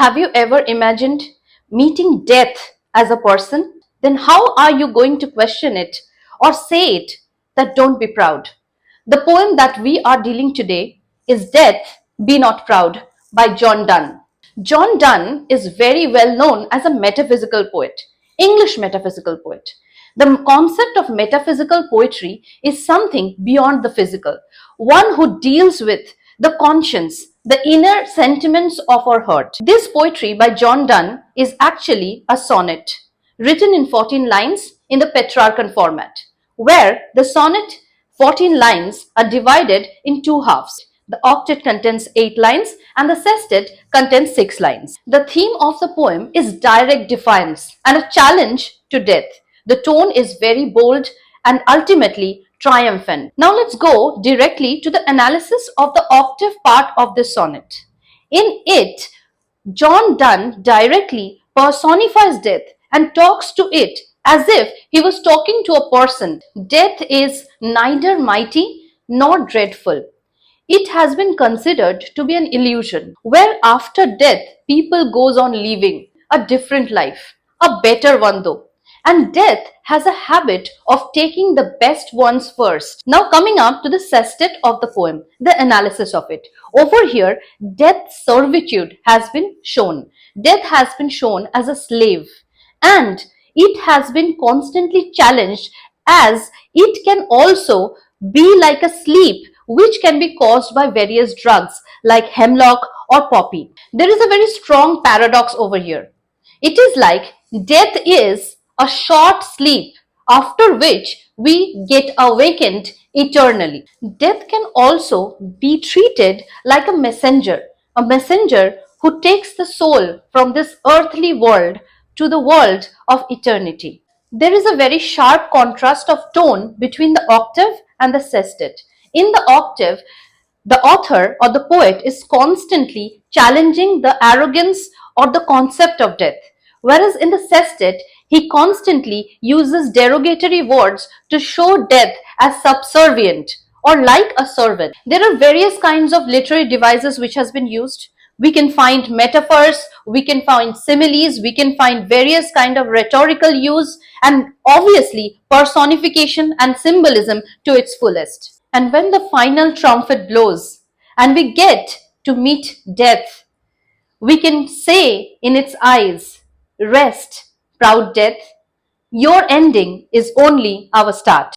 Have you ever imagined meeting death as a person? Then how are you going to question it or say it that don't be proud? The poem that we are dealing today is Death, Be Not Proud by John Donne. John Donne is very well known as a metaphysical poet, English metaphysical poet. The concept of metaphysical poetry is something beyond the physical, one who deals with the conscience, the inner sentiments of our heart. This poetry by John Donne is actually a sonnet written in 14 lines in the Petrarchan format, where the sonnet 14 lines are divided in two halves. The octet contains 8 lines and the sestet contains 6 lines. The theme of the poem is direct defiance and a challenge to death. The tone is very bold and ultimately triumphant. Now let's go directly to the analysis of the octave part of this sonnet. In it, John Donne directly personifies death and talks to it as if he was talking to a person. Death is neither mighty nor dreadful. It has been considered to be an illusion, where after death people goes on living a different life, a better one though. And death has a habit of taking the best ones first. Now coming up to the sestet of the poem, the analysis of it. Over here, death's servitude has been shown. Death has been shown as a slave, and it has been constantly challenged as it can also be like a sleep which can be caused by various drugs like hemlock or poppy. There is a very strong paradox over here. It is like death is a short sleep after which we get awakened eternally. Death can also be treated like a messenger who takes the soul from this earthly world to the world of eternity. There is a very sharp contrast of tone between the octave and the sestet. In the octave, the author or the poet is constantly challenging the arrogance or the concept of death, whereas in the sestet, he constantly uses derogatory words to show death as subservient or like a servant. There are various kinds of literary devices which has been used. We can find metaphors, we can find similes, we can find various kind of rhetorical use, and obviously personification and symbolism to its fullest. And when the final trumpet blows and we get to meet death, we can say in its eyes, "Rest, proud death, your ending is only our start."